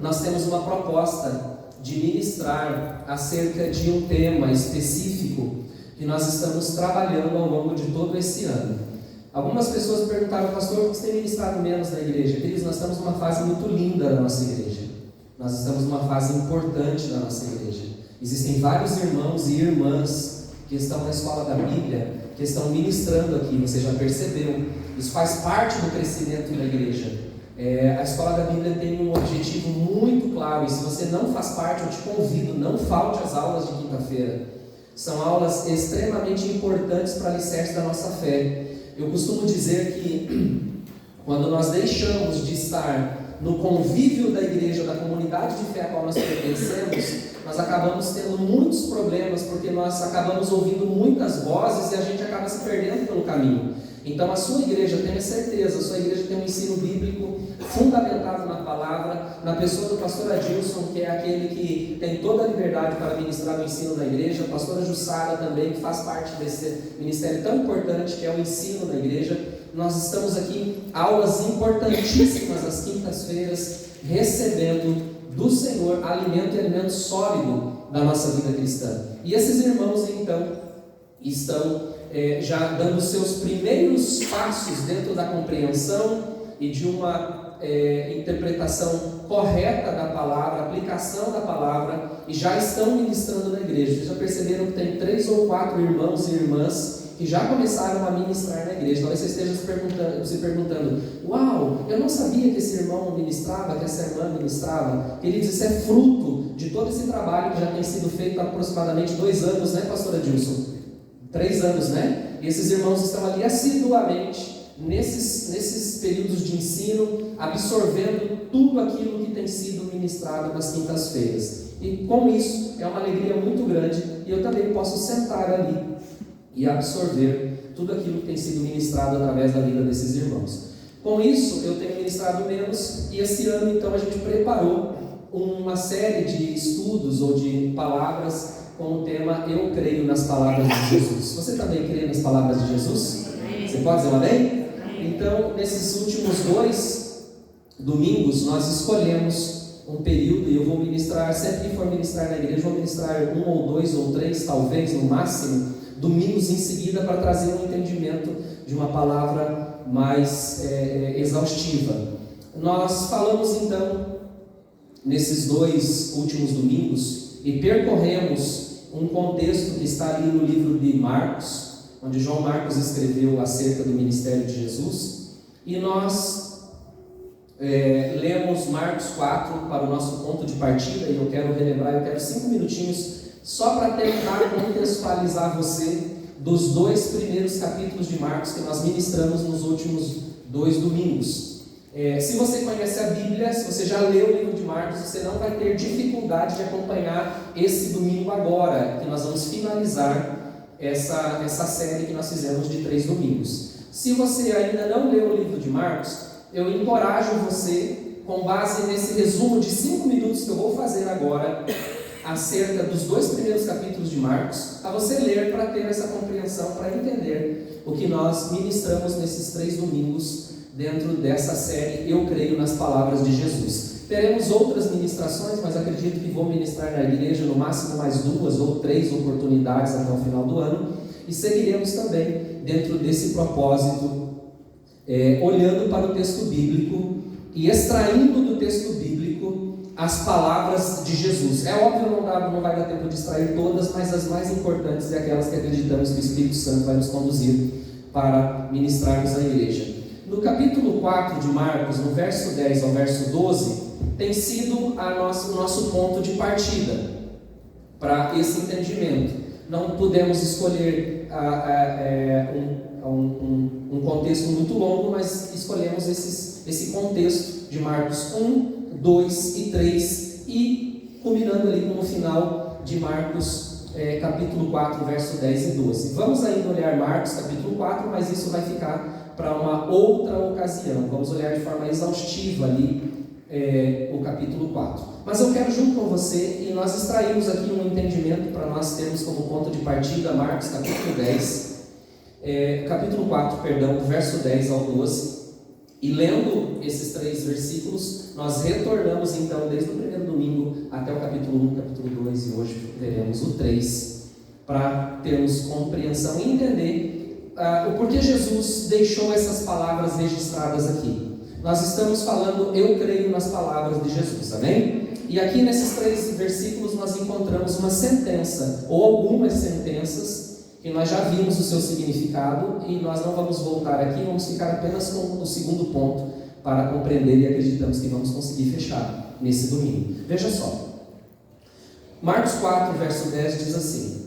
nós temos uma proposta de ministrar acerca de um tema específico que nós estamos trabalhando ao longo de todo esse ano. Algumas pessoas perguntaram, pastor, por que você tem ministrado menos na igreja? Queridos, nós estamos numa fase muito linda da nossa igreja. Nós estamos numa fase importante da nossa igreja. Existem vários irmãos e irmãs que estão na escola da Bíblia, que estão ministrando aqui, você já percebeu. Isso faz parte do crescimento da igreja. A escola da Bíblia tem um objetivo muito claro, e se você não faz parte, eu te convido, não falte às aulas de quinta-feira. São aulas extremamente importantes para o alicerce da nossa fé. Eu costumo dizer que quando nós deixamos de estar no convívio da igreja, da comunidade de fé a qual nós pertencemos, nós acabamos tendo muitos problemas, porque nós acabamos ouvindo muitas vozes e a gente acaba se perdendo pelo caminho. Então a sua igreja, tenha certeza, a sua igreja tem um ensino bíblico fundamentado na palavra, na pessoa do pastor Adilson, que é aquele que tem toda a liberdade para ministrar o ensino da igreja, a pastora Jussara também, que faz parte desse ministério tão importante que é o ensino da igreja. Nós estamos aqui, aulas importantíssimas às quintas-feiras, recebendo do Senhor alimento e alimento sólido da nossa vida cristã. E esses irmãos então estão já dando seus primeiros passos dentro da compreensão e de uma interpretação correta da palavra, aplicação da palavra, e já estão ministrando na igreja. Vocês já perceberam que tem 3 ou 4 irmãos e irmãs que já começaram a ministrar na igreja. Talvez você esteja se perguntando, uau, eu não sabia que esse irmão ministrava, que essa irmã ministrava. Queridos, isso é fruto de todo esse trabalho que já tem sido feito há aproximadamente 2 anos, né, pastora Dilson? 3 anos, né? E esses irmãos estão ali assiduamente, nesses períodos de ensino, absorvendo tudo aquilo que tem sido ministrado nas quintas-feiras. E com isso, é uma alegria muito grande, e eu também posso sentar ali e absorver tudo aquilo que tem sido ministrado através da vida desses irmãos. Com isso, eu tenho ministrado menos, e esse ano, então, a gente preparou uma série de estudos ou de palavras com o tema Eu Creio nas Palavras de Jesus. Você também crê nas Palavras de Jesus? Você pode dizer um amém? Então, nesses últimos 2 domingos, nós escolhemos um período, e eu vou ministrar, sempre que for ministrar na igreja, vou ministrar 1 ou 2 ou 3, talvez, no máximo, domingos em seguida, para trazer um entendimento de uma palavra mais exaustiva. Nós falamos, então, nesses 2 últimos domingos, e percorremos um contexto que está ali no livro de Marcos, onde João Marcos escreveu acerca do ministério de Jesus, e nós lemos Marcos 4 para o nosso ponto de partida, e eu quero relembrar, eu quero 5 minutinhos só para tentar contextualizar você dos 2 primeiros capítulos de Marcos que nós ministramos nos últimos 2 domingos. Se você conhece a Bíblia, se você já leu o livro de Marcos, você não vai ter dificuldade de acompanhar esse domingo agora, que nós vamos finalizar essa série que nós fizemos de 3 domingos. Se você ainda não leu o livro de Marcos, eu encorajo você, com base nesse resumo de 5 minutos que eu vou fazer agora, acerca dos 2 primeiros capítulos de Marcos, a você ler para ter essa compreensão, para entender o que nós ministramos nesses 3 domingos, dentro dessa série Eu Creio nas Palavras de Jesus. Teremos outras ministrações, mas acredito que vou ministrar na igreja no máximo mais 2 ou 3 oportunidades até o final do ano, e seguiremos também dentro desse propósito, olhando para o texto bíblico e extraindo do texto bíblico as palavras de Jesus. É óbvio, não vai dar tempo de extrair todas, mas as mais importantes e aquelas que acreditamos que o Espírito Santo vai nos conduzir para ministrarmos na igreja. No capítulo 4 de Marcos, no verso 10 ao verso 12, tem sido o nosso ponto de partida para esse entendimento. Não pudemos escolher um contexto muito longo, mas escolhemos esse contexto de Marcos 1, 2 e 3, e culminando ali com o final de Marcos capítulo 4, verso 10 e 12. Vamos ainda olhar Marcos capítulo 4, mas isso vai ficar para uma outra ocasião. Vamos olhar de forma exaustiva ali o capítulo 4. Mas eu quero junto com você, e nós extraímos aqui um entendimento para nós termos como ponto de partida Marcos capítulo 4, do verso 10 ao 12. E lendo esses 3 versículos, nós retornamos então desde o primeiro domingo até o capítulo 1, capítulo 2 e hoje veremos o 3, para termos compreensão e entender o porquê Jesus deixou essas palavras registradas aqui. Nós estamos falando, eu creio nas palavras de Jesus, amém? E aqui nesses 3 versículos nós encontramos uma sentença, ou algumas sentenças, que nós já vimos o seu significado e nós não vamos voltar aqui, vamos ficar apenas com o segundo ponto para compreender e acreditamos que vamos conseguir fechar nesse domingo. Veja só, Marcos 4, verso 10 diz assim: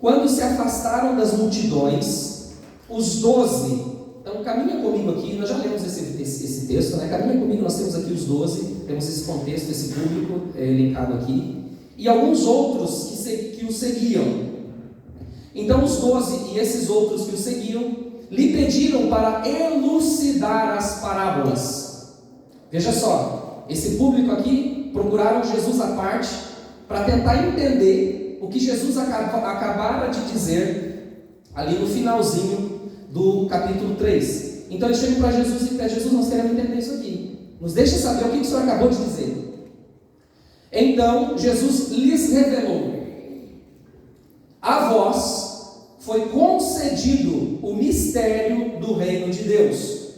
quando se afastaram das multidões, os 12, então caminha comigo aqui, nós já lemos esse texto, né? Caminha comigo, nós temos aqui os 12, temos esse contexto, esse público elencado aqui, e alguns outros que o seguiam. Então os 12 e esses outros que o seguiam lhe pediram para elucidar as parábolas. Veja só, esse público aqui procuraram Jesus à parte para tentar entender o que Jesus acabara de dizer ali no finalzinho do capítulo 3. Então eles chegam para Jesus e pedem: Jesus, nós queremos entender isso aqui, nos deixa saber o que o Senhor acabou de dizer. Então Jesus lhes revelou: a vós foi concedido o mistério do reino de Deus.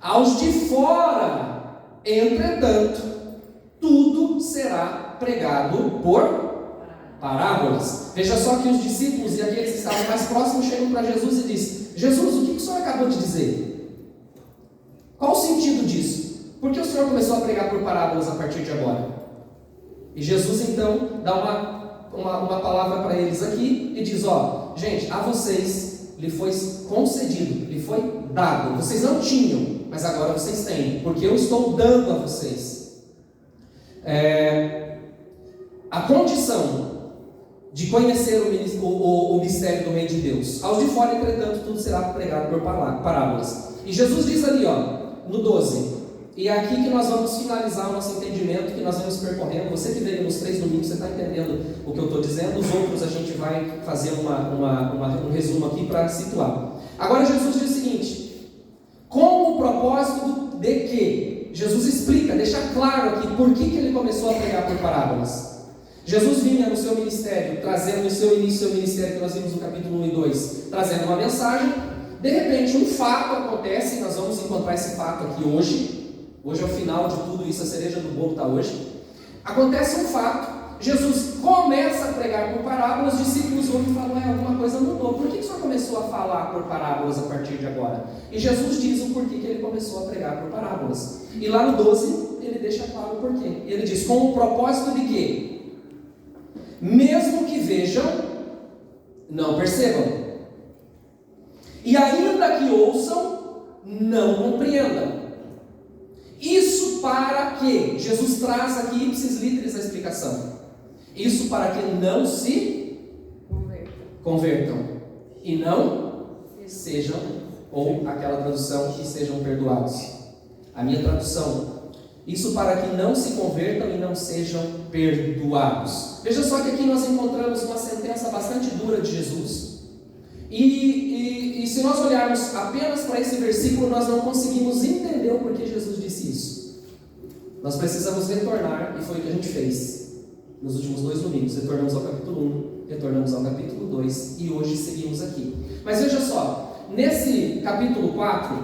Aos de fora, entretanto, tudo será pregado por parábolas. Veja só que os discípulos e aqueles que estavam mais próximos chegam para Jesus e dizem: Jesus, o que o Senhor acabou de dizer? Qual o sentido disso? Por que o Senhor começou a pregar por parábolas a partir de agora? E Jesus então dá uma palavra para eles aqui e diz: ó, gente, a vocês lhe foi concedido, lhe foi dado. Vocês não tinham, mas agora vocês têm, porque eu estou dando a vocês a condição de conhecer o mistério do reino de Deus. Aos de fora, entretanto, tudo será pregado por parábolas. E Jesus diz ali, ó, no 12, e é aqui que nós vamos finalizar o nosso entendimento, que nós vamos percorrendo. Você que veio nos 3 domingos, você está entendendo o que eu estou dizendo. Os outros a gente vai fazer um resumo aqui para situar. Agora Jesus diz o seguinte: com o propósito de que? Jesus explica, deixa claro aqui por que ele começou a pregar por parábolas. Jesus vinha no seu ministério, trazendo no seu início seu ministério, que nós vimos no capítulo 1 e 2, trazendo uma mensagem. De repente um fato acontece, e nós vamos encontrar esse fato aqui hoje. Hoje é o final de tudo isso, a cereja do bolo está hoje. Acontece um fato, Jesus começa a pregar por parábolas, os discípulos ouvem e falam: alguma coisa mudou. Por que o Senhor começou a falar por parábolas a partir de agora? E Jesus diz o porquê que ele começou a pregar por parábolas. E lá no 12, ele deixa claro o porquê. Ele diz: com o propósito de quê? Mesmo que vejam, não percebam. E ainda que ouçam, não compreendam. Isso para que? Jesus traz aqui ipsis literis a explicação. Isso para que não se convertam e não sejam, ou aquela tradução, que sejam perdoados. A minha tradução: isso para que não se convertam e não sejam perdoados. Veja só que aqui nós encontramos uma sentença bastante dura de Jesus. E se nós olharmos apenas para esse versículo, nós não conseguimos entender o porquê Jesus disse isso. Nós precisamos retornar, e foi o que a gente fez nos últimos 2 domingos. Retornamos ao capítulo 1, retornamos ao capítulo 2 e hoje seguimos aqui. Mas veja só, nesse capítulo 4,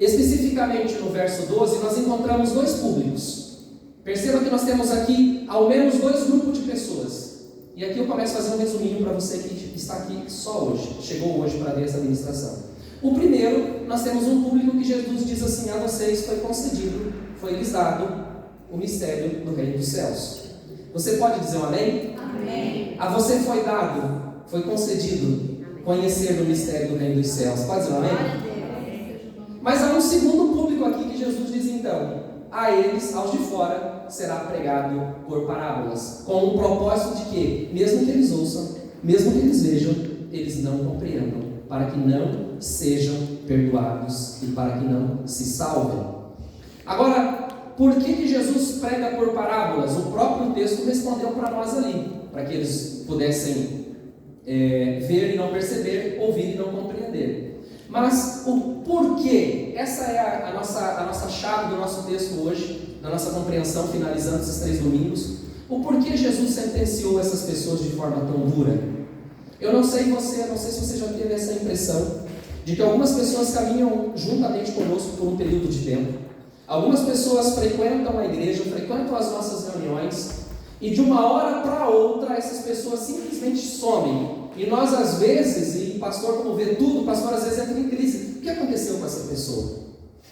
especificamente no verso 12, nós encontramos 2 públicos. Perceba que nós temos aqui ao menos 2 grupos de pessoas. E aqui eu começo a fazer um resuminho para você que está aqui só hoje, chegou hoje para ver essa ministração. O primeiro, nós temos um público que Jesus diz assim: a vocês foi concedido, foi lhes dado o mistério do reino dos céus. Você pode dizer um amém? Amém. A você foi dado, foi concedido conhecer o mistério do reino dos céus. Pode dizer um amém? Mas há um segundo público aqui que Jesus diz então: a eles, aos de fora, será pregado por parábolas, com o propósito de que, mesmo que eles ouçam, mesmo que eles vejam, eles não compreendam, para que não sejam perdoados e para que não se salvem. Agora, por que Jesus prega por parábolas? O próprio texto respondeu para nós ali, para que eles pudessem ver e não perceber, ouvir e não compreender. Mas porquê. Essa é a nossa chave do nosso texto hoje, da nossa compreensão, finalizando esses 3 domingos. O porquê Jesus sentenciou essas pessoas de forma tão dura. Eu não sei se você já teve essa impressão de que algumas pessoas caminham juntamente conosco por um período de tempo. Algumas pessoas frequentam a igreja, frequentam as nossas reuniões, e de uma hora para outra essas pessoas simplesmente somem. E nós às vezes, e o pastor como vê tudo, o pastor às vezes entra em crise. O que aconteceu com essa pessoa?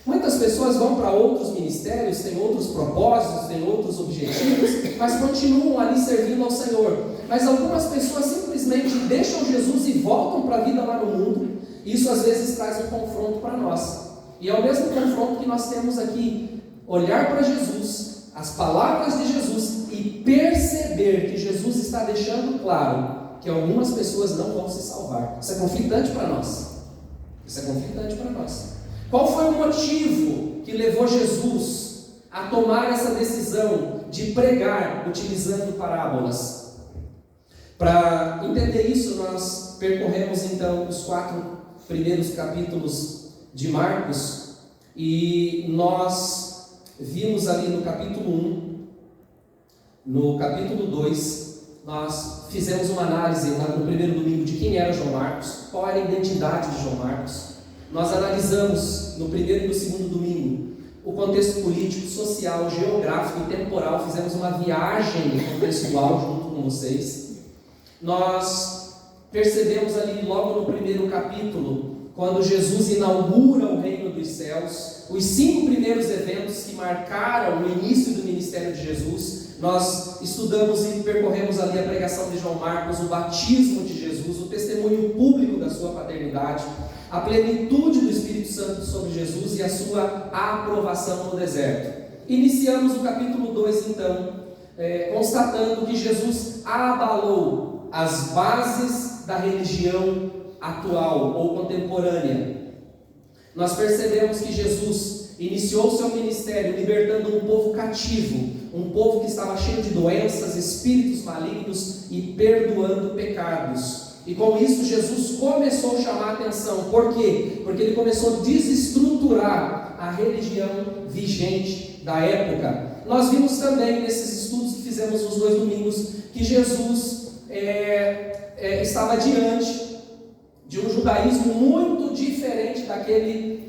Muitas pessoas vão para outros ministérios, têm outros propósitos, têm outros objetivos, mas continuam ali servindo ao Senhor. Mas algumas pessoas simplesmente deixam Jesus e voltam para a vida lá no mundo. Isso às vezes traz um confronto para nós. E é o mesmo confronto que nós temos aqui. Olhar para Jesus, as palavras de Jesus, e perceber que Jesus está deixando claro que algumas pessoas não vão se salvar. Isso é conflitante para nós. Isso é conflitante para nós. Qual foi o motivo que levou Jesus a tomar essa decisão de pregar utilizando parábolas? Para entender isso, nós percorremos então os 4 primeiros capítulos de Marcos, e nós vimos ali no capítulo 1, no capítulo 2, nós fizemos uma análise no primeiro domingo de quem era João Marcos, qual era a identidade de João Marcos. Nós analisamos no primeiro e no segundo domingo o contexto político, social, geográfico e temporal. Fizemos uma viagem contextual junto com vocês. Nós percebemos ali logo no primeiro capítulo, quando Jesus inaugura o reino dos céus, os 5 primeiros eventos que marcaram o início do ministério de Jesus. Nós estudamos e percorremos ali a pregação de João Marcos, o batismo de Jesus, o testemunho público da sua paternidade, a plenitude do Espírito Santo sobre Jesus e a sua aprovação no deserto. Iniciamos o capítulo 2 então, constatando que Jesus abalou as bases da religião atual ou contemporânea. Nós percebemos que Jesus iniciou seu ministério libertando um povo cativo, um povo que estava cheio de doenças, espíritos malignos e perdoando pecados. E com isso Jesus começou a chamar a atenção. Por quê? Porque ele começou a desestruturar a religião vigente da época. Nós vimos também nesses estudos que fizemos nos 2 domingos que Jesus estava diante de um judaísmo muito diferente daquele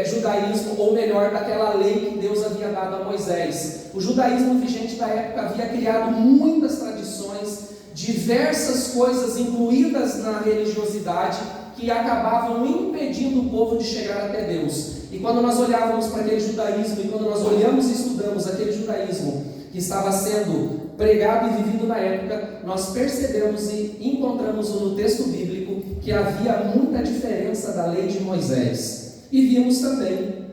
judaísmo, ou melhor, daquela lei que Deus havia dado a Moisés. O judaísmo vigente da época havia criado muitas tradições, diversas coisas incluídas na religiosidade, que acabavam impedindo o povo de chegar até Deus. E quando nós olhávamos para aquele judaísmo, e quando nós olhamos e estudamos aquele judaísmo que estava sendo pregado e vivido na época, nós percebemos e encontramos no texto bíblico que havia muita diferença da lei de Moisés. E vimos também,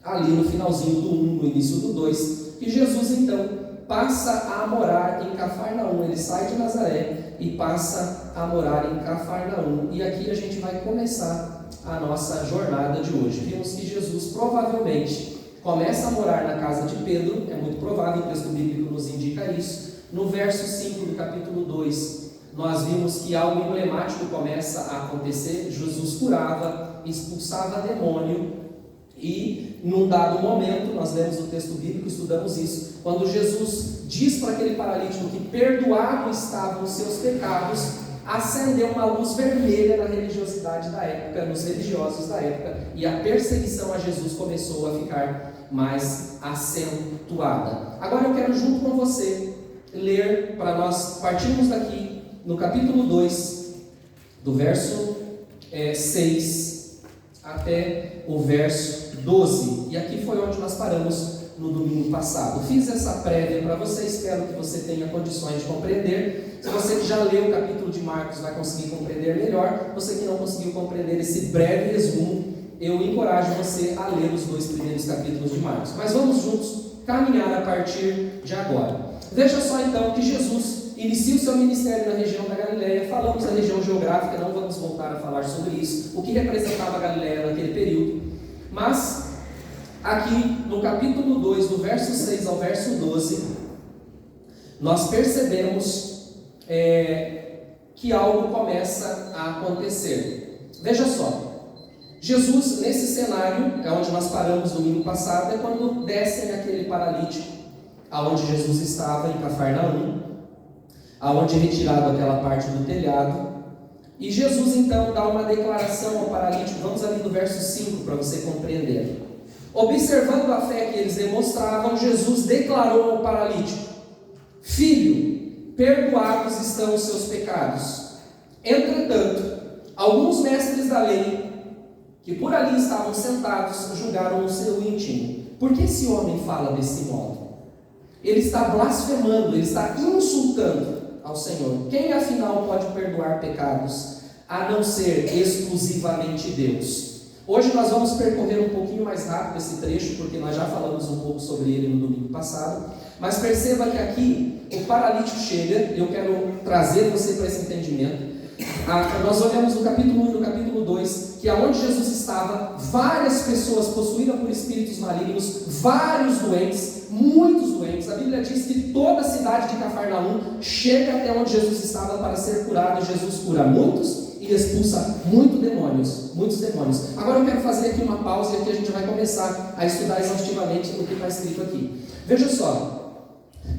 ali no finalzinho do 1, no início do 2, que Jesus então passa a morar em Cafarnaum. Ele sai de Nazaré e passa a morar em Cafarnaum. E aqui a gente vai começar a nossa jornada de hoje. Vimos que Jesus provavelmente começa a morar na casa de Pedro, é muito provável, o texto bíblico nos indica isso. No verso 5 do capítulo 2, nós vimos que algo emblemático começa a acontecer. Jesus curava, expulsava demônio, e num dado momento, nós lemos o texto bíblico, estudamos isso, quando Jesus diz para aquele paralítico que perdoado estavam os seus pecados, acendeu uma luz vermelha na religiosidade da época, nos religiosos da época, e a perseguição a Jesus começou a ficar mais acentuada. Agora eu quero, junto com você, ler, para nós partirmos daqui no capítulo 2, do verso 6 até o verso 12. E aqui foi onde nós paramos no domingo passado. Fiz essa prévia para você, espero que você tenha condições de compreender. Se você que já leu o capítulo de Marcos vai conseguir compreender melhor. Você que não conseguiu compreender esse breve resumo, eu encorajo você a ler os 2 primeiros capítulos de Marcos. Mas vamos juntos caminhar a partir de agora. Veja só então que Jesus inicia o seu ministério na região da Galileia. Falamos da região geográfica, não vamos voltar a falar sobre isso, o que representava a Galileia naquele período. Mas aqui no capítulo 2, do verso 6 ao verso 12, nós percebemos que algo começa a acontecer. Veja só, Jesus, nesse cenário, é onde nós paramos domingo passado, é quando descem aquele paralítico, aonde Jesus estava em Cafarnaum, aonde é retirado aquela parte do telhado, e Jesus então dá uma declaração ao paralítico. Vamos ali no verso 5 para você compreender. Observando a fé que eles demonstravam, Jesus declarou ao paralítico: Filho, perdoados estão os seus pecados. Entretanto, alguns mestres da lei, que por ali estavam sentados, julgaram no seu íntimo: por que esse homem fala desse modo? Ele está blasfemando, ele está insultando ao Senhor. Quem afinal pode perdoar pecados, a não ser exclusivamente Deus? Hoje nós vamos percorrer um pouquinho mais rápido esse trecho, porque nós já falamos um pouco sobre ele no domingo passado. Mas perceba que aqui o paralítico chega, e eu quero trazer você para esse entendimento. Nós olhamos no capítulo 1 e no capítulo 2, que aonde Jesus estava, várias pessoas possuídas por espíritos malignos, vários doentes, muitos doentes. A Bíblia diz que toda a cidade de Cafarnaum chega até onde Jesus estava para ser curado. Jesus cura muitos e expulsa muitos demônios. Agora eu quero fazer aqui uma pausa e aqui a gente vai começar a estudar exaustivamente o que está escrito aqui. Veja só,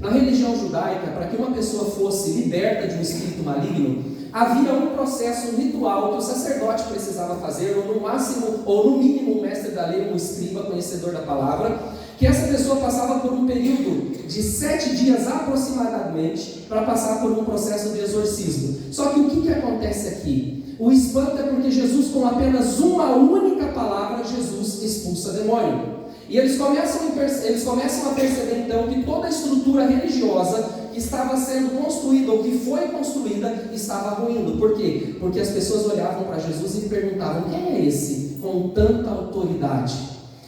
na religião judaica, para que uma pessoa fosse liberta de um espírito maligno, havia um processo, um ritual que o sacerdote precisava fazer, ou no máximo, ou no mínimo, um mestre da lei, um escriba, conhecedor da palavra, que essa pessoa passava por um período de 7 dias aproximadamente para passar por um processo de exorcismo. Só que o que acontece aqui? O espanto é porque Jesus, com apenas uma única palavra, Jesus expulsa demônio. E eles começam a perceber então que toda a estrutura religiosa que estava sendo construída, ou que foi construída, estava ruindo. Por quê? Porque as pessoas olhavam para Jesus e perguntavam: quem é esse com tanta autoridade?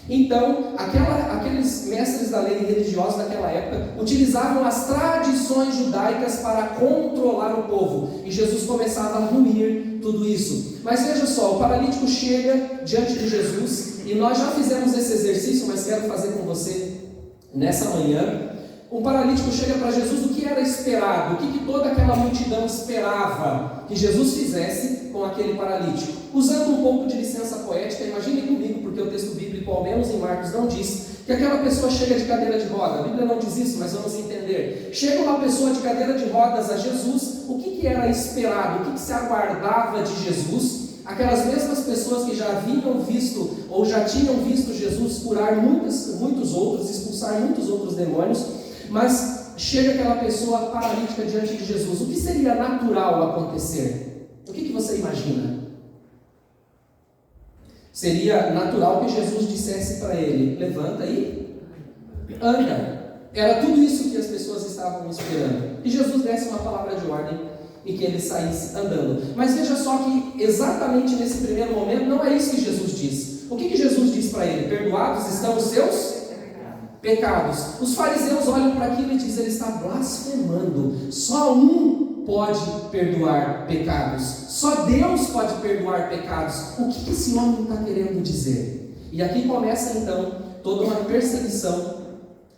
Então, aqueles mestres da lei religiosa daquela época utilizavam as tradições judaicas para controlar o povo, e Jesus começava a ruir tudo isso. Mas veja só, o paralítico chega diante de Jesus, e nós já fizemos esse exercício, mas quero fazer com você nessa manhã. Um paralítico chega para Jesus, o que era esperado, o que toda aquela multidão esperava que Jesus fizesse com aquele paralítico. Usando um pouco de licença poética, imagine comigo, porque o texto bíblico, ao menos em Marcos, não diz que aquela pessoa chega de cadeira de roda. A Bíblia não diz isso, mas vamos entender. Chega uma pessoa de cadeira de rodas a Jesus, o que era esperado, o que se aguardava de Jesus? Aquelas mesmas pessoas que já haviam visto, ou já tinham visto Jesus curar muitos outros, expulsar muitos outros demônios, mas chega aquela pessoa paralítica diante de Jesus. O que seria natural acontecer? O que você imagina? Seria natural que Jesus dissesse para ele: levanta e anda. Era tudo isso que as pessoas estavam esperando. E Jesus desse uma palavra de ordem e que ele saísse andando. Mas veja só que exatamente nesse primeiro momento não é isso que Jesus diz. O que Jesus diz para ele? Perdoados estão os seus pecados. Os fariseus olham para aquilo e dizem: ele está blasfemando. Só um pode perdoar pecados. Só Deus pode perdoar pecados. O que esse homem está querendo dizer? E aqui começa então toda uma perseguição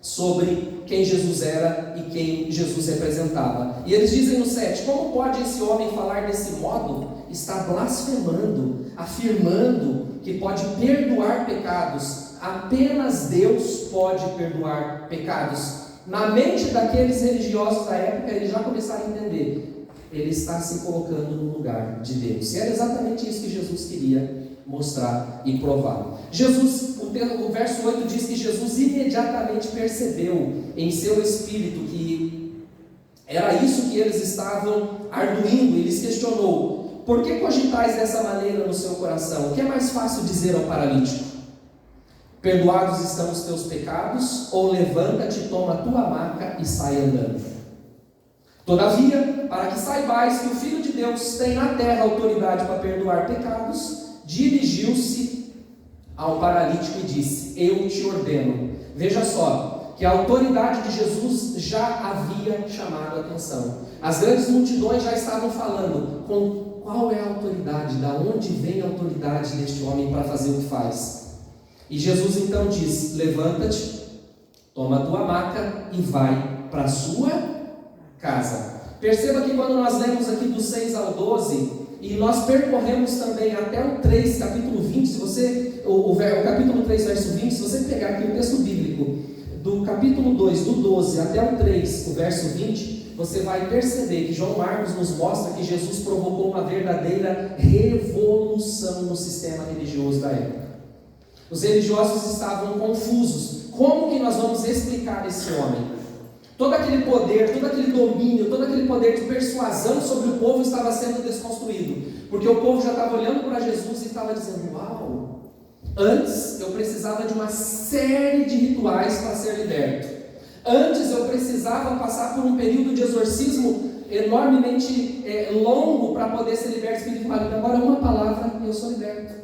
sobre quem Jesus era e quem Jesus representava. E eles dizem no 7: como pode esse homem falar desse modo? Está blasfemando, afirmando que pode perdoar pecados. Apenas Deus pode perdoar pecados. Na mente daqueles religiosos da época, eles já começaram a entender: ele está se colocando no lugar de Deus. E era exatamente isso que Jesus queria mostrar e provar. O verso 8 diz que Jesus imediatamente percebeu em seu espírito que era isso que eles estavam arduindo. Ele lhes questionou: por que cogitais dessa maneira no seu coração? O que é mais fácil dizer ao paralítico? Perdoados estão os teus pecados, ou levanta-te, toma a tua maca e sai andando. Todavia, para que saibais que o Filho de Deus tem na terra autoridade para perdoar pecados, dirigiu-se ao paralítico e disse: eu te ordeno. Veja só, que a autoridade de Jesus já havia chamado a atenção. As grandes multidões já estavam falando: com qual é a autoridade? Da onde vem a autoridade deste homem para fazer o que faz? E Jesus então diz: levanta-te, toma a tua maca e vai para a sua casa. Perceba que quando nós lemos aqui do 6 ao 12, e nós percorremos também até o 3, capítulo 20, se você, o capítulo 3, verso 20, se você pegar aqui o texto bíblico, do capítulo 2, do 12 até o 3, o verso 20, você vai perceber que João Marcos nos mostra que Jesus provocou uma verdadeira revolução no sistema religioso da época. Os religiosos estavam confusos. Como que nós vamos explicar esse homem? Todo aquele poder, todo aquele domínio, todo aquele poder de persuasão sobre o povo estava sendo desconstruído. Porque o povo já estava olhando para Jesus e estava dizendo: uau, antes eu precisava de uma série de rituais para ser liberto. Antes eu precisava passar por um período de exorcismo enormemente longo para poder ser liberto espiritualmente. Agora uma palavra e eu sou liberto.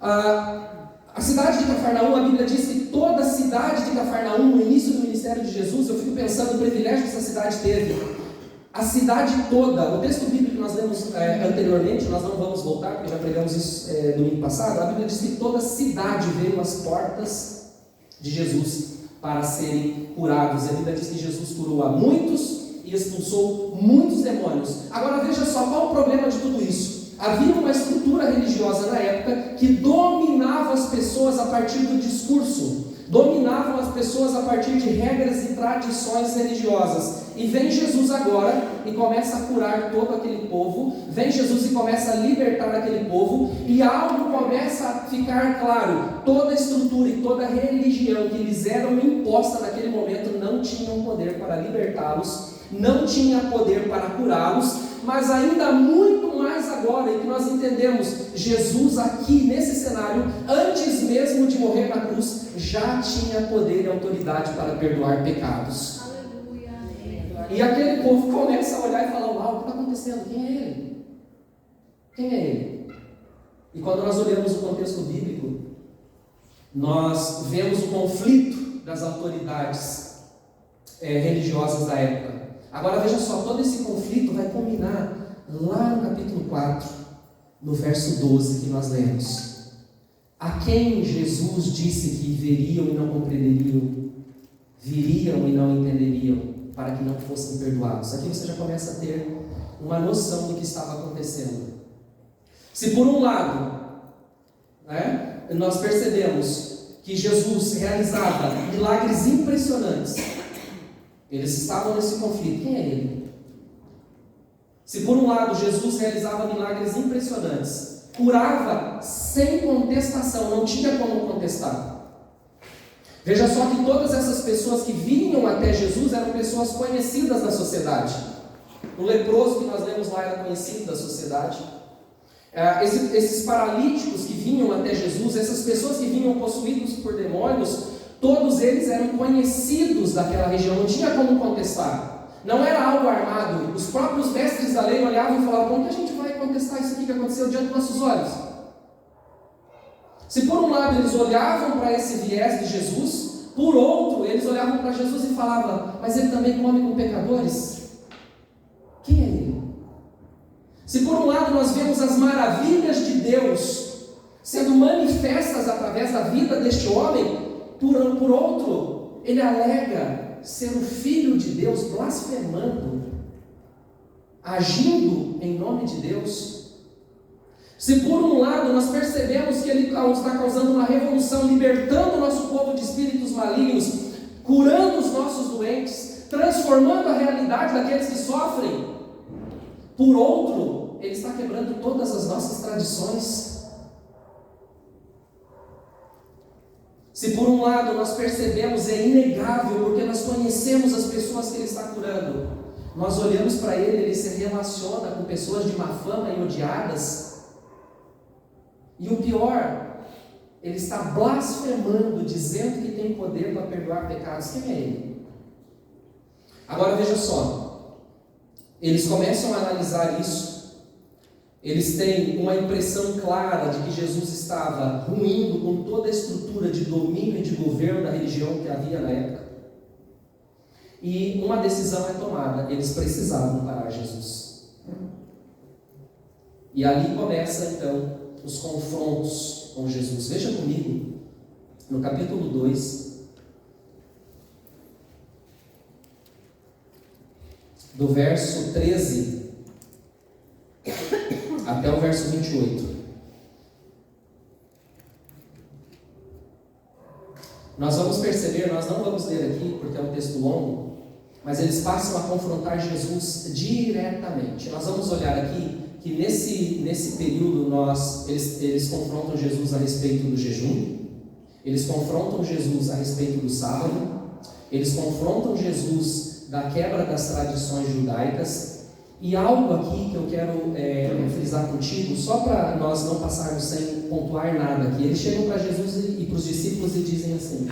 A cidade de Cafarnaum, a Bíblia diz que toda a cidade de Cafarnaum, no início do ministério de Jesus, eu fico pensando no privilégio que essa cidade teve. A cidade toda, o texto bíblico que nós lemos anteriormente, nós não vamos voltar, porque já pregamos isso domingo passado, a Bíblia diz que toda a cidade veio às portas de Jesus para serem curados. A Bíblia diz que Jesus curou a muitos e expulsou muitos demônios. Agora veja só, qual o problema de tudo isso? Havia uma estrutura religiosa na época que dominava as pessoas a partir do discurso, dominavam as pessoas a partir de regras e tradições religiosas. E vem Jesus agora e começa a curar todo aquele povo, vem Jesus e começa a libertar aquele povo, e algo começa a ficar claro: toda a estrutura e toda a religião que lhes eram imposta naquele momento não tinham poder para libertá-los, não tinha poder para curá-los. Mas ainda muito mais agora, em que nós entendemos, Jesus aqui nesse cenário, antes mesmo de morrer na cruz, já tinha poder e autoridade para perdoar pecados. Aleluia. E aquele povo começa a olhar e falar: uau, o que está acontecendo? Quem é ele? Quem é ele? E quando nós olhamos o contexto bíblico, nós vemos o conflito das autoridades religiosas da época. Agora veja só, todo esse conflito vai culminar lá no capítulo 4, no verso 12 que nós lemos. A quem Jesus disse que veriam e não compreenderiam, viriam e não entenderiam, para que não fossem perdoados. Aqui você já começa a ter uma noção do que estava acontecendo. Se por um lado, nós percebemos que Jesus realizava milagres impressionantes, eles estavam nesse conflito. Quem é ele? Se por um lado Jesus realizava milagres impressionantes, curava sem contestação, não tinha como contestar. Veja só que todas essas pessoas que vinham até Jesus eram pessoas conhecidas da sociedade. O leproso que nós lemos lá era conhecido da sociedade. Esses paralíticos que vinham até Jesus, essas pessoas que vinham possuídos por demônios, todos eles eram conhecidos daquela região, não tinha como contestar. Não era algo armado. Os próprios mestres da lei olhavam e falavam: como que a gente vai contestar isso aqui que aconteceu diante dos nossos olhos? Se por um lado eles olhavam para esse viés de Jesus, por outro eles olhavam para Jesus e falavam: mas ele também come com pecadores? Quem é ele? Se por um lado nós vemos as maravilhas de Deus sendo manifestas através da vida deste homem, por outro, ele alega ser o Filho de Deus, blasfemando, agindo em nome de Deus. Se por um lado nós percebemos que ele está causando uma revolução, libertando o nosso povo de espíritos malignos, curando os nossos doentes, transformando a realidade daqueles que sofrem, por outro, ele está quebrando todas as nossas tradições. Se por um lado nós percebemos, é inegável, porque nós conhecemos as pessoas que ele está curando, nós olhamos para ele, ele se relaciona com pessoas de má fama e odiadas, e o pior, ele está blasfemando, dizendo que tem poder para perdoar pecados. Quem é ele? Agora veja só, eles começam a analisar isso. Eles têm uma impressão clara de que Jesus estava ruindo com toda a estrutura de domínio e de governo da religião que havia na época. E uma decisão é tomada: eles precisavam parar Jesus. E ali começa então os confrontos com Jesus. Veja comigo, no capítulo 2, do verso 13 verso 28. Nós vamos perceber, nós não vamos ler aqui porque é um texto longo, mas eles passam a confrontar Jesus diretamente. Nós vamos olhar aqui que nesse período eles confrontam Jesus a respeito do jejum, eles confrontam Jesus a respeito do sábado, eles confrontam Jesus da quebra das tradições judaicas. E algo aqui que eu quero frisar contigo, só para nós não passarmos sem pontuar nada aqui. Eles chegam para Jesus e para os discípulos e dizem assim: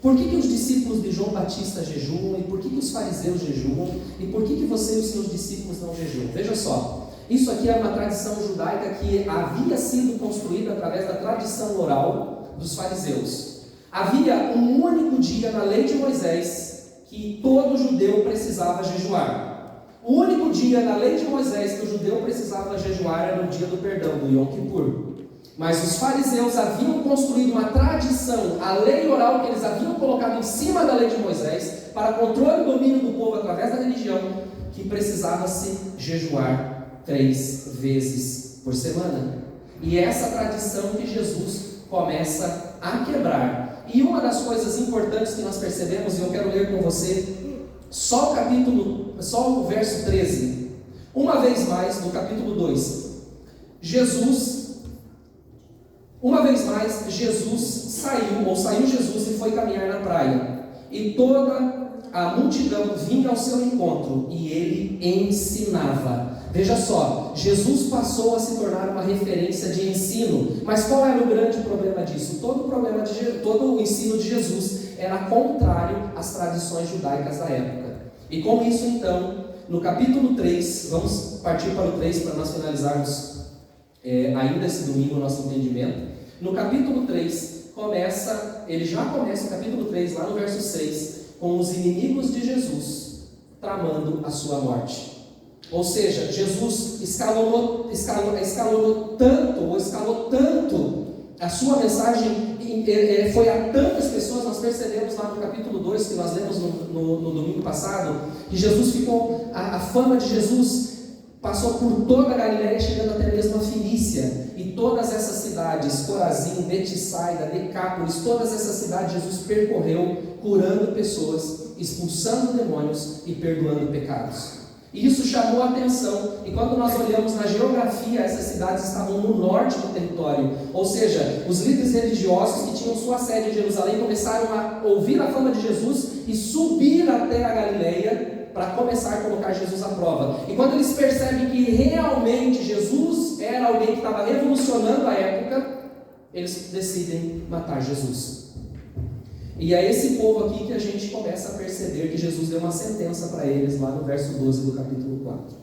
por que os discípulos de João Batista jejuam? E por que os fariseus jejuam? E por que você e os seus discípulos não jejuam? Veja só, isso aqui é uma tradição judaica que havia sido construída através da tradição oral dos fariseus. Havia um único dia na lei de Moisés que todo judeu precisava jejuar. O único dia na lei de Moisés que o judeu precisava jejuar era o dia do perdão, do Yom Kippur. Mas os fariseus haviam construído uma tradição, a lei oral que eles haviam colocado em cima da lei de Moisés, para controle e domínio do povo através da religião, que precisava-se jejuar 3 vezes por semana. E é essa tradição que Jesus começa a quebrar. E uma das coisas importantes que nós percebemos, e eu quero ler com você, só o verso 13. Uma vez mais, no capítulo 2, saiu Jesus e foi caminhar na praia. E toda a multidão vinha ao seu encontro e ele ensinava. Veja só, Jesus passou a se tornar uma referência de ensino. Mas qual era o grande problema disso? Todo o ensino de Jesus era contrário às tradições judaicas da época. E com isso, então, no capítulo 3, vamos partir para o 3 para nós finalizarmos ainda esse domingo o nosso entendimento. No capítulo 3, ele já começa o capítulo 3, lá no verso 6, com os inimigos de Jesus tramando a sua morte. Ou seja, Jesus escalou tanto a sua mensagem, foi a tantas pessoas. Nós percebemos lá no capítulo 2, que nós lemos no domingo passado, que Jesus ficou, a fama de Jesus passou por toda a Galiléia, chegando até mesmo a Fenícia, e todas essas cidades, Corazim, Betsaida, Decápolis, todas essas cidades Jesus percorreu, curando pessoas, expulsando demônios e perdoando pecados. E isso chamou a atenção, e quando nós olhamos na geografia, essas cidades estavam no norte do território, ou seja, os líderes religiosos que tinham sua sede em Jerusalém começaram a ouvir a fama de Jesus e subir até a Galiléia para começar a colocar Jesus à prova. E quando eles percebem que realmente Jesus era alguém que estava revolucionando a época, eles decidem matar Jesus. E é esse povo aqui que a gente começa a perceber que Jesus deu uma sentença para eles lá no verso 12 do capítulo 4.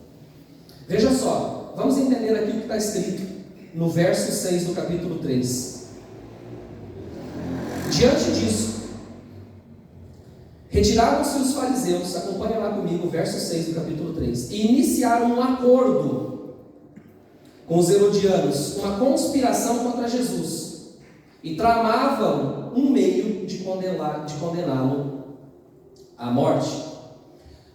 Veja só, vamos entender aqui o que está escrito no verso 6 do capítulo 3. Diante disso, retiraram-se os fariseus, acompanha lá comigo o verso 6 do capítulo 3, e iniciaram um acordo com os herodianos, uma conspiração contra Jesus, e tramavam um meio de condená-lo à morte.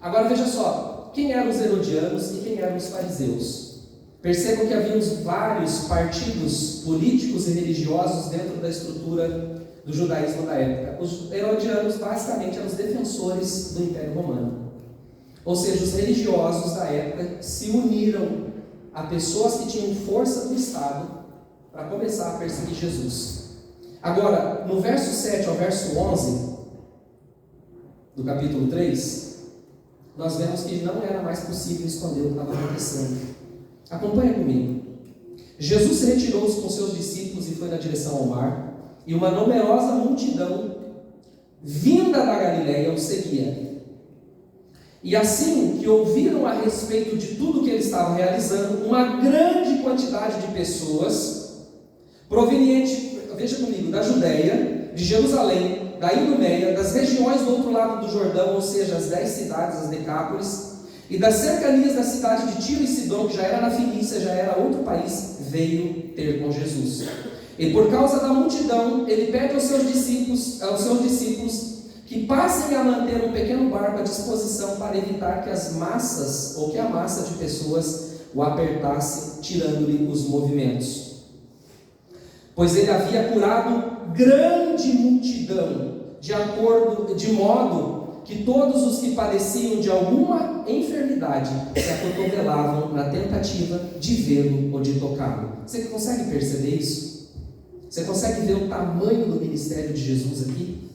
Agora veja só, quem eram os herodianos e quem eram os fariseus? Percebam que havia vários partidos políticos e religiosos dentro da estrutura do judaísmo da época. Os herodianos basicamente eram os defensores do Império Romano. Ou seja, os religiosos da época se uniram a pessoas que tinham força do Estado para começar a perseguir Jesus. Agora, no verso 7 ao verso 11 do capítulo 3, nós vemos que não era mais possível esconder o que estava acontecendo. Acompanha comigo. Jesus se retirou com seus discípulos e foi na direção ao mar, e uma numerosa multidão vinda da Galiléia o seguia. E assim que ouviram a respeito de tudo que ele estava realizando, uma grande quantidade de pessoas proveniente, veja comigo, da Judéia, de Jerusalém, da Idumeia, das regiões do outro lado do Jordão, ou seja, as 10 cidades, as Decápolis, e das cercanias da cidade de Tiro e Sidom, que já era na Fenícia, já era outro país, veio ter com Jesus. E por causa da multidão, ele pede aos seus discípulos que passem a manter um pequeno barco à disposição para evitar que a massa de pessoas o apertasse, tirando-lhe os movimentos. Pois ele havia curado grande multidão, de modo que todos os que padeciam de alguma enfermidade se acotovelavam na tentativa de vê-lo ou de tocá-lo. Você consegue perceber isso? Você consegue ver o tamanho do ministério de Jesus aqui?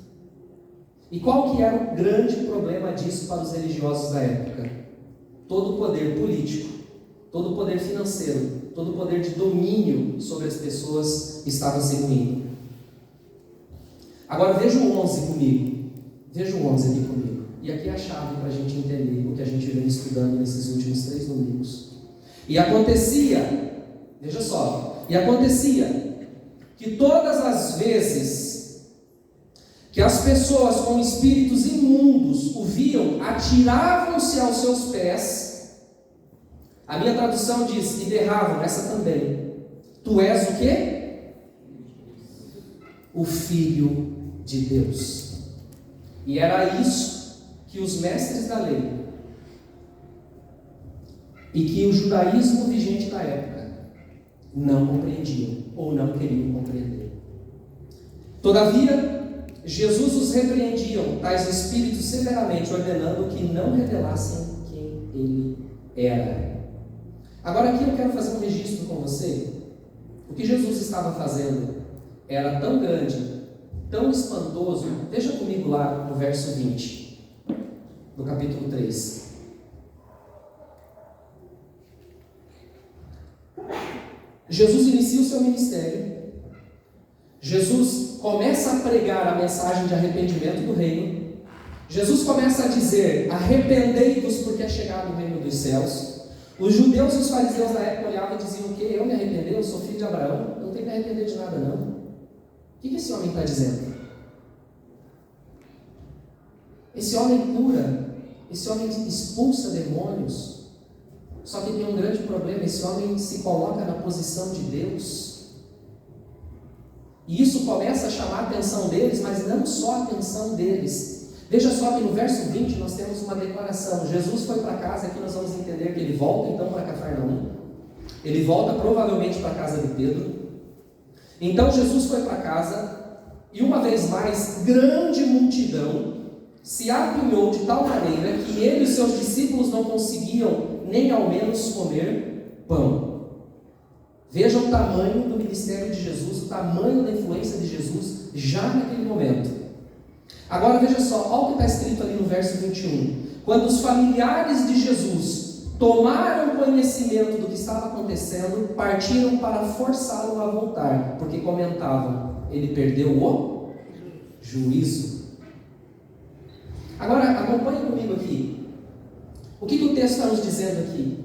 E qual que era o grande problema disso para os religiosos da época? Todo o poder político, todo o poder financeiro, todo o poder de domínio sobre as pessoas estava se ruindo. Agora veja o 11 comigo. Veja o 11 aqui comigo. E aqui é a chave para a gente entender o que a gente vem estudando nesses últimos 3 domingos. E acontecia, veja só, que todas as vezes que as pessoas com espíritos imundos o viam, atiravam-se aos seus pés. A minha tradução diz, e berravam, essa também: tu és o quê? O Filho de Deus. E era isso que os mestres da lei e que o judaísmo vigente da época não compreendiam ou não queriam compreender. Todavia, Jesus os repreendiam, tais espíritos, severamente, ordenando que não revelassem quem ele era. Agora aqui eu quero fazer um registro com você. O que Jesus estava fazendo era tão grande, tão espantoso. Veja comigo lá no verso 20, do capítulo 3. Jesus inicia o seu ministério. Jesus começa a pregar a mensagem de arrependimento do reino. Jesus começa a dizer: arrependei-vos porque é chegado o reino dos céus. Os judeus e os fariseus da época olhavam e diziam: o quê? Eu me arrepender? Eu sou filho de Abraão? Eu não tenho que me arrepender de nada, não. O que esse homem está dizendo? Esse homem cura, esse homem expulsa demônios. Só que tem um grande problema: esse homem se coloca na posição de Deus. E isso começa a chamar a atenção deles, mas não só a atenção deles. Veja só que no verso 20 nós temos uma declaração. Jesus foi para casa, aqui nós vamos entender que ele volta então para Cafarnaum. Ele volta provavelmente para a casa de Pedro. Então Jesus foi para casa, e uma vez mais, grande multidão se apinhou de tal maneira que ele e seus discípulos não conseguiam nem ao menos comer pão. Veja o tamanho do ministério de Jesus, o tamanho da influência de Jesus já naquele momento. Agora veja só, olha o que está escrito ali no verso 21. Quando os familiares de Jesus tomaram conhecimento do que estava acontecendo, partiram para forçá-lo a voltar, porque comentavam: ele perdeu o juízo. Agora acompanhe comigo aqui. O que o texto está nos dizendo aqui?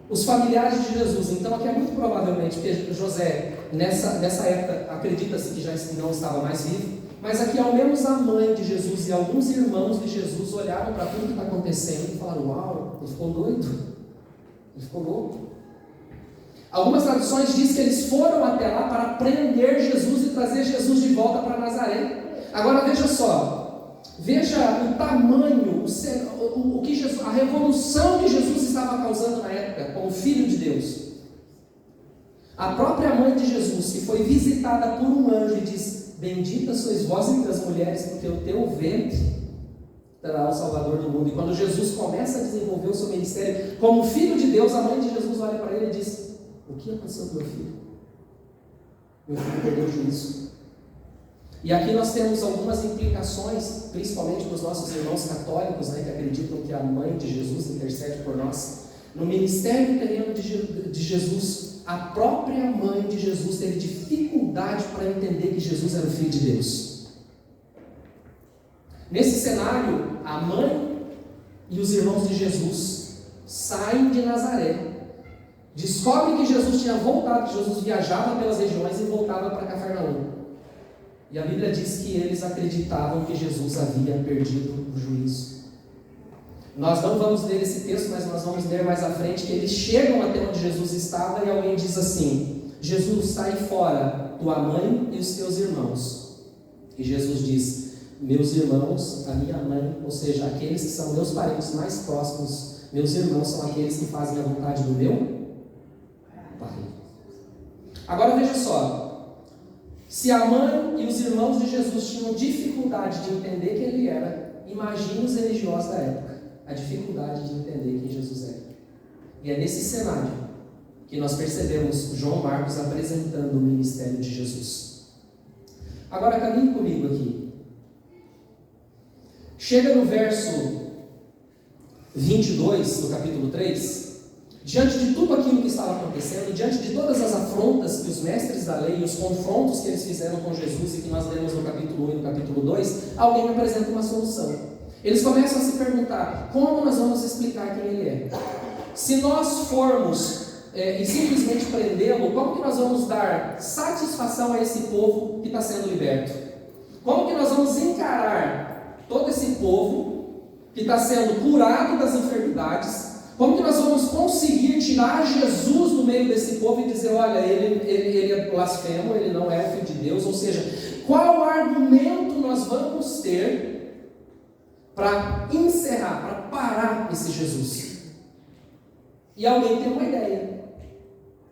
Os familiares de Jesus. Então aqui é muito provavelmente que José, nessa época, acredita-se que já não estava mais vivo, mas aqui ao menos a mãe de Jesus e alguns irmãos de Jesus olharam para tudo que está acontecendo e falaram: uau, ele ficou doido, ele ficou louco. Algumas traduções dizem que eles foram até lá para prender Jesus e trazer Jesus de volta para Nazaré. Agora veja só, veja o tamanho, o que Jesus, a revolução que Jesus estava causando na época como Filho de Deus. A própria mãe de Jesus, que foi visitada por um anjo, e diz: bendita sois vós entre as mulheres, porque o teu ventre trará o Salvador do mundo. E quando Jesus começa a desenvolver o seu ministério como Filho de Deus, a mãe de Jesus olha para ele e diz: o que aconteceu com meu filho? Meu filho perdeu o juízo. E aqui nós temos algumas implicações, principalmente para os nossos irmãos católicos, que acreditam que a mãe de Jesus intercede por nós. No ministério terreno de Jesus, a própria mãe de Jesus teve dificuldade para entender que Jesus era o Filho de Deus. Nesse cenário, a mãe e os irmãos de Jesus saem de Nazaré, descobrem que Jesus tinha voltado, que Jesus viajava pelas regiões e voltava para Cafarnaum. E a Bíblia diz que eles acreditavam que Jesus havia perdido o juízo. Nós não vamos ler esse texto, mas nós vamos ler mais à frente que eles chegam até onde Jesus estava e alguém diz assim: Jesus, sai fora, tua mãe e os teus irmãos. E Jesus diz: meus irmãos, a minha mãe, ou seja, aqueles que são meus parentes mais próximos, Meus irmãos são aqueles que fazem a vontade do meu Pai. Agora veja só, se a mãe e os irmãos de Jesus tinham dificuldade de entender quem ele era, imagine os religiosos da época, a dificuldade de entender quem Jesus era. E é nesse cenário que nós percebemos João Marcos apresentando o ministério de Jesus. Agora caminhe comigo aqui. Chega no verso 22 do capítulo 3, diante de tudo aquilo que estava acontecendo, diante de todas as afrontas que os mestres da lei e os confrontos que eles fizeram com Jesus e que nós lemos no capítulo 1 e no capítulo 2, alguém apresenta uma solução. Eles começam a se perguntar, como nós vamos explicar quem ele é? Se nós formos e simplesmente prendê-lo, como que nós vamos dar satisfação a esse povo que está sendo liberto? Como que nós vamos encarar todo esse povo que está sendo curado das enfermidades? Como que nós vamos conseguir tirar Jesus do meio desse povo e dizer, olha, ele é blasfemo, ele não é filho de Deus? Ou seja, qual argumento nós vamos ter para encerrar, para parar esse Jesus? E alguém tem uma ideia.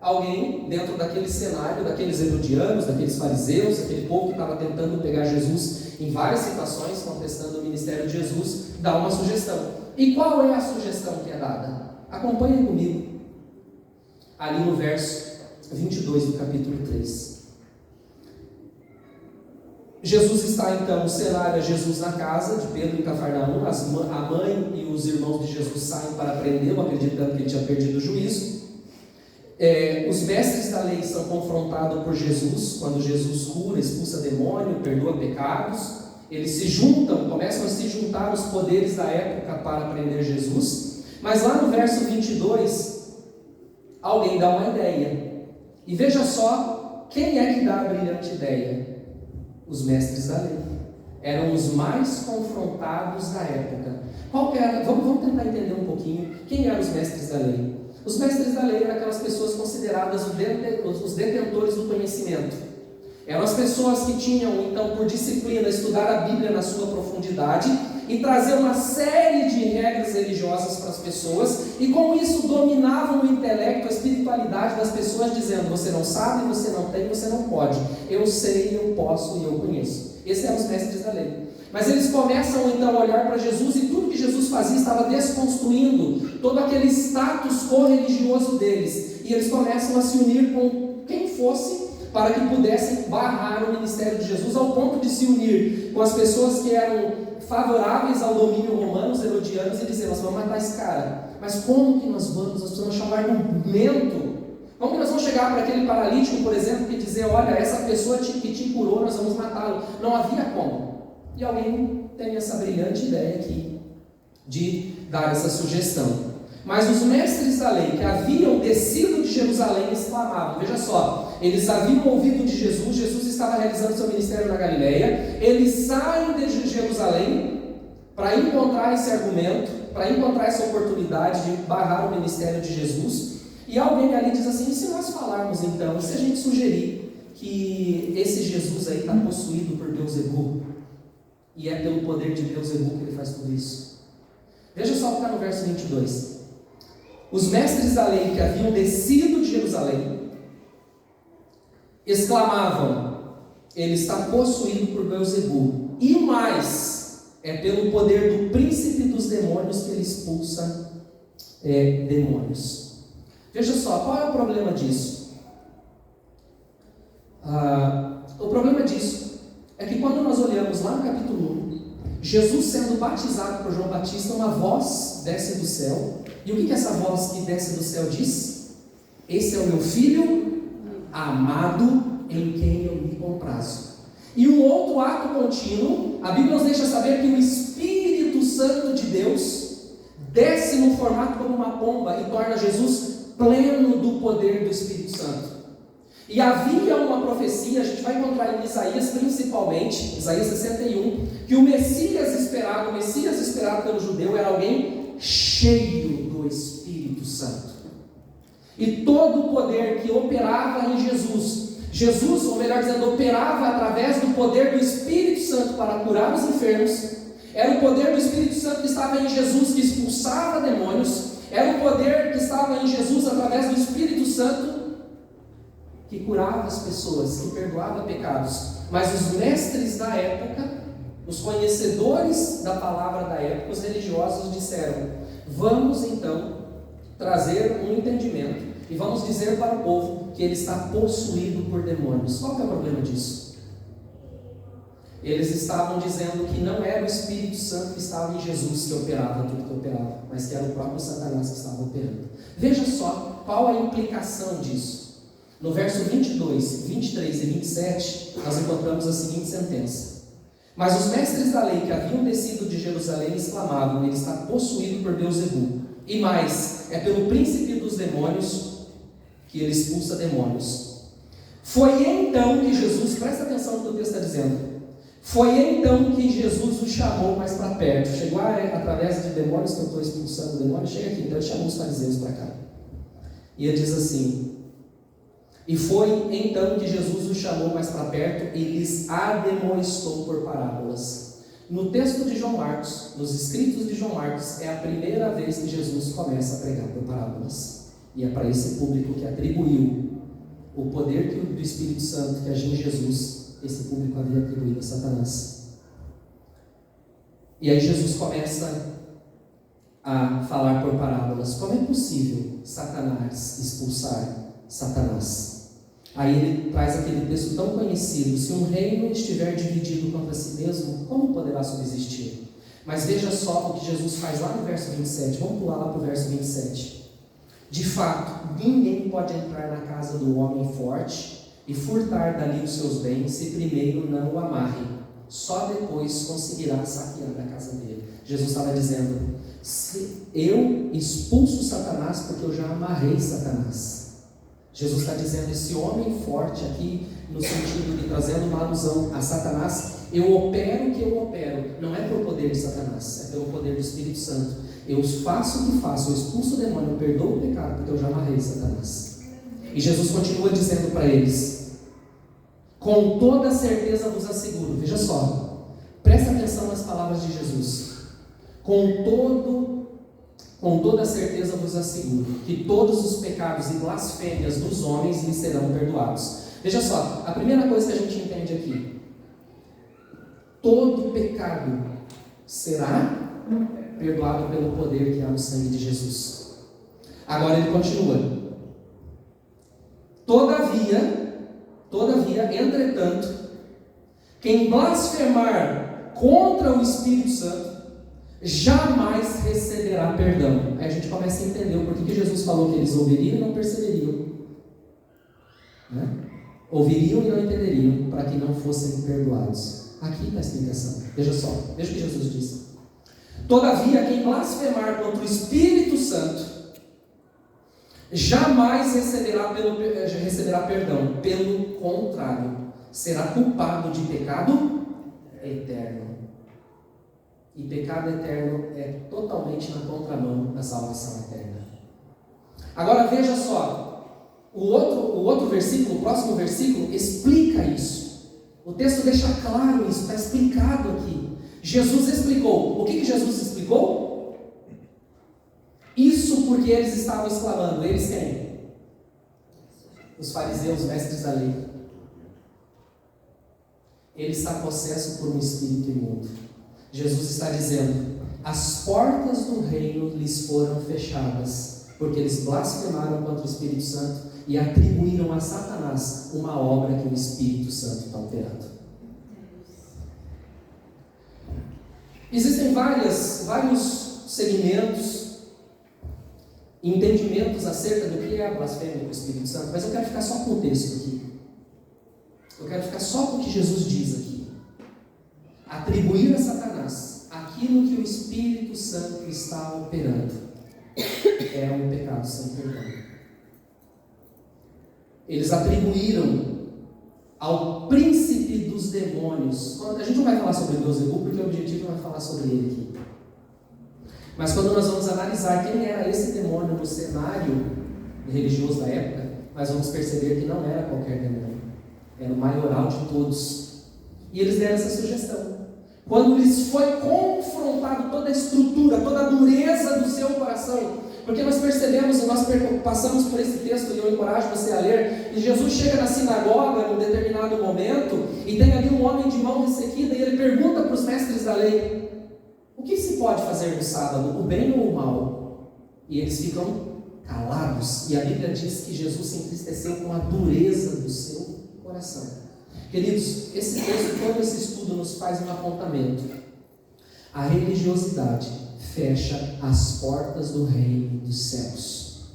Alguém, dentro daquele cenário, daqueles herodianos, daqueles fariseus, aquele povo que estava tentando pegar Jesus em várias situações, contestando o ministério de Jesus, dá uma sugestão. E qual é a sugestão que é dada? Acompanhem comigo. Ali no verso 22 do capítulo 3. Jesus está então, o cenário é Jesus na casa de Pedro em Cafarnaum. A mãe e os irmãos de Jesus saem para prendê-lo, acreditando que ele tinha perdido o juízo. Os mestres da lei são confrontados por Jesus, quando Jesus cura, expulsa demônio, perdoa pecados. Eles se juntam, começam a se juntar os poderes da época para prender Jesus. Mas lá no verso 22, alguém dá uma ideia. E veja só, quem é que dá a brilhante ideia? Os mestres da lei. Eram os mais confrontados da época. Vamos tentar entender um pouquinho quem eram os mestres da lei. Os mestres da lei eram aquelas pessoas consideradas os detentores do conhecimento. Eram as pessoas que tinham, então, por disciplina, estudar a Bíblia na sua profundidade e trazer uma série de regras religiosas para as pessoas, e com isso dominavam o intelecto, a espiritualidade das pessoas, dizendo, você não sabe, você não tem, você não pode. Eu sei, eu posso e eu conheço. Esses eram os mestres da lei. Mas eles começam então a olhar para Jesus, e tudo que Jesus fazia estava desconstruindo todo aquele status correligioso deles. E eles começam a se unir com quem fosse para que pudessem barrar o ministério de Jesus, ao ponto de se unir com as pessoas que eram favoráveis ao domínio romano, os herodianos, e dizer, nós vamos matar esse cara. Mas como que nós vamos? Nós precisamos achar um argumento. Como que nós vamos chegar para aquele paralítico, por exemplo, e dizer, olha, essa pessoa que te curou, nós vamos matá-lo? Não havia como. E alguém tem essa brilhante ideia aqui de dar essa sugestão. Mas os mestres da lei que haviam descido de Jerusalém exclamavam, veja só, eles haviam ouvido de Jesus, Jesus estava realizando seu ministério na Galileia, eles saem de Jerusalém para encontrar esse argumento, para encontrar essa oportunidade de barrar o ministério de Jesus, e alguém ali diz assim, e se nós falarmos então, se a gente sugerir que esse Jesus aí está possuído por Beelzebul, e é pelo poder de Beelzebul que ele faz tudo isso? Veja só o que está no verso 22. Os mestres da lei que haviam descido de Jerusalém exclamavam, ele está possuído por Beelzebul, e mais, é pelo poder do príncipe dos demônios que ele expulsa demônios. Veja só, qual é o problema disso? O problema disso é que quando nós olhamos lá no capítulo 1, Jesus sendo batizado por João Batista, uma voz desce do céu. E o que essa voz que desce do céu diz? Esse é o meu filho amado, em quem eu me comprazo. E um outro ato contínuo, a Bíblia nos deixa saber que o Espírito Santo de Deus desce no formato como uma pomba e torna Jesus pleno do poder do Espírito Santo. E havia uma profecia, a gente vai encontrar em Isaías principalmente, Isaías 61, que o Messias esperado pelo judeu era alguém cheio do Espírito Santo. E todo o poder que operava em Jesus, ou melhor dizendo, operava através do poder do Espírito Santo para curar os enfermos, era o poder do Espírito Santo que estava em Jesus, que expulsava demônios, Era o poder que estava em Jesus através do Espírito Santo, que curava as pessoas, que perdoava pecados. Mas os mestres da época, os conhecedores da palavra da época, os religiosos disseram: vamos então trazer um entendimento e vamos dizer para o povo que ele está possuído por demônios. Qual que é o problema disso? Eles estavam dizendo que não era o Espírito Santo que estava em Jesus que operava tudo que operava, mas que era o próprio Satanás que estava operando. Veja só qual a implicação disso. No verso 22, 23 e 27, nós encontramos a seguinte sentença: mas os mestres da lei que haviam descido de Jerusalém exclamavam: ele está possuído por Beelzebul. E mais, é pelo príncipe dos demônios que ele expulsa demônios. Foi então que Jesus, presta atenção no que o texto está dizendo, foi então que Jesus o chamou mais para perto. Chegou através de demônios que eu estou expulsando demônios, chega aqui. Então ele chamou os fariseus para cá. E ele diz assim: e foi então que Jesus o chamou mais para perto e lhes ademoestou por parábolas. No texto de João Marcos, nos escritos de João Marcos, é a primeira vez que Jesus começa a pregar por parábolas. E é para esse público que atribuiu o poder do Espírito Santo que agiu em Jesus, esse público havia atribuído a Satanás. E aí Jesus começa a falar por parábolas. Como é possível Satanás expulsar Satanás? Aí ele traz aquele texto tão conhecido: se um reino estiver dividido contra si mesmo, como poderá subsistir? Mas veja só o que Jesus faz lá no verso 27. Vamos pular lá para o verso 27. De fato, ninguém pode entrar na casa do homem forte e furtar dali os seus bens, se primeiro não o amarre. Só depois conseguirá saquear da casa dele. Jesus estava dizendo: se eu expulso Satanás porque eu já amarrei Satanás. Jesus está dizendo: esse homem forte aqui, no sentido de trazendo uma alusão a Satanás, eu opero o que eu opero, não é pelo poder de Satanás, é pelo poder do Espírito Santo. Eu faço o que faço, eu expulso o demônio, eu perdoo o pecado, porque eu já amarrei Satanás. E Jesus continua dizendo para eles: com toda certeza vos asseguro, veja só, presta atenção nas palavras de Jesus. Com toda certeza vos asseguro que todos os pecados e blasfêmias dos homens lhes serão perdoados. Veja só, a primeira coisa que a gente entende aqui: todo pecado será perdoado pelo poder que há no sangue de Jesus. Agora ele continua: Todavia, entretanto, quem blasfemar contra o Espírito Santo jamais receberá perdão. Aí a gente começa a entender o porquê que Jesus falou que eles ouviriam e não perceberiam, né? Ouviriam e não entenderiam, para que não fossem perdoados. Aqui está a explicação. Veja só, veja o que Jesus disse: todavia, quem blasfemar contra o Espírito Santo jamais receberá perdão. Pelo contrário, será culpado de pecado eterno. E pecado eterno é totalmente na contramão da salvação eterna. Agora veja só, o outro versículo, o próximo versículo, explica isso. O texto deixa claro isso, está explicado aqui. Jesus explicou. O que Jesus explicou? Isso porque eles estavam exclamando. Eles quem? Os fariseus, mestres da lei. Ele está possesso por um espírito imundo. Jesus está dizendo: as portas do reino lhes foram fechadas, porque eles blasfemaram contra o Espírito Santo e atribuíram a Satanás uma obra que o Espírito Santo está operando. Existem vários segmentos, entendimentos acerca do que é a blasfêmia do Espírito Santo, mas eu quero ficar só com o texto aqui. Eu quero ficar só com o que Jesus diz aqui. Atribuir a Satanás aquilo que o Espírito Santo está operando é um pecado sem perdão. Eles atribuíram ao príncipe dos demônios. A gente não vai falar sobre Beelzebul, porque o objetivo não é falar sobre ele aqui. Mas quando nós vamos analisar quem era esse demônio no cenário religioso da época, nós vamos perceber que não era qualquer demônio. Era o maioral de todos. E eles deram essa sugestão: quando lhes foi confrontado toda a estrutura, toda a dureza do seu coração, porque nós percebemos e nós passamos por esse texto, e eu encorajo você a ler, e Jesus chega na sinagoga num determinado momento, e tem ali um homem de mão ressequida, e ele pergunta para os mestres da lei: o que se pode fazer no sábado, o bem ou o mal? E eles ficam calados, e a Bíblia diz que Jesus se entristeceu com a dureza do seu coração. Queridos, esse texto, todo esse estudo nos faz um apontamento. A religiosidade fecha as portas do reino dos céus.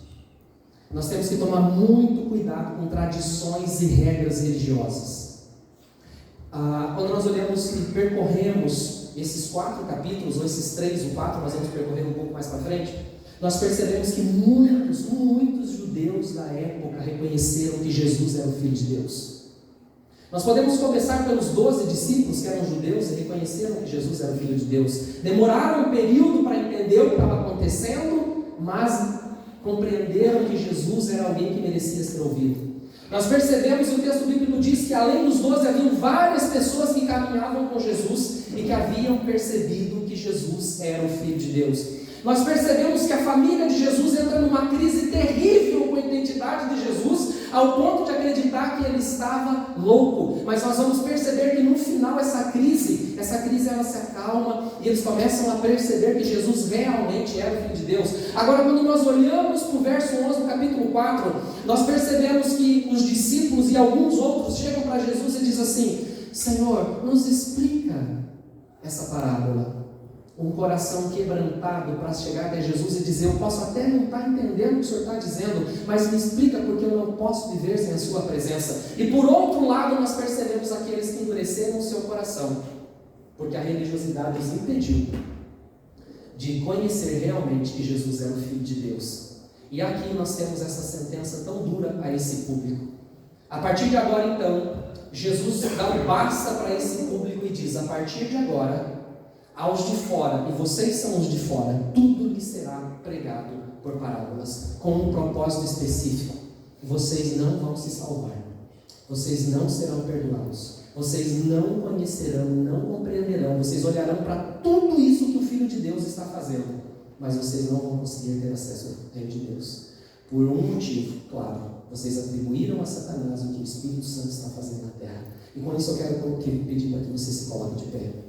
Nós temos que tomar muito cuidado com tradições e regras religiosas. Quando nós olhamos e percorremos esses 4 capítulos, ou esses 3 ou 4, nós vamos percorrer um pouco mais para frente, nós percebemos que muitos judeus da época reconheceram que Jesus era o Filho de Deus. Nós podemos começar pelos 12 discípulos que eram judeus e reconheceram que Jesus era o Filho de Deus. Demoraram um período para entender o que estava acontecendo, mas compreenderam que Jesus era alguém que merecia ser ouvido. Nós percebemos, e o texto bíblico diz que além dos 12 haviam várias pessoas que caminhavam com Jesus e que haviam percebido que Jesus era o Filho de Deus. Nós percebemos que a família de Jesus entra numa crise terrível com a identidade de Jesus, ao ponto de acreditar que ele estava louco. Mas nós vamos perceber que no final essa crise ela se acalma, e eles começam a perceber que Jesus realmente era o Filho de Deus. Agora, quando nós olhamos para o verso 11 do capítulo 4, nós percebemos que os discípulos e alguns outros chegam para Jesus e dizem assim: Senhor, nos explica essa parábola. Um coração quebrantado para chegar até Jesus e dizer: eu posso até não estar entendendo o que o Senhor está dizendo, mas me explica, porque eu não posso viver sem a sua presença. E por outro lado, nós percebemos aqueles que endureceram o seu coração, porque a religiosidade os impediu de conhecer realmente que Jesus era o Filho de Deus. E aqui nós temos essa sentença tão dura a esse público. A partir de agora, então, Jesus dá um basta para esse público e diz: a partir de agora, aos de fora, e vocês são os de fora, tudo lhes será pregado por parábolas, com um propósito específico. Vocês não vão se salvar, vocês não serão perdoados, vocês não conhecerão, não compreenderão, vocês olharão para tudo isso que o Filho de Deus está fazendo, mas vocês não vão conseguir ter acesso ao reino de Deus, por um motivo, claro: vocês atribuíram a Satanás o que o Espírito Santo está fazendo na terra. E com isso eu quero pedir para que você se coloque de pé.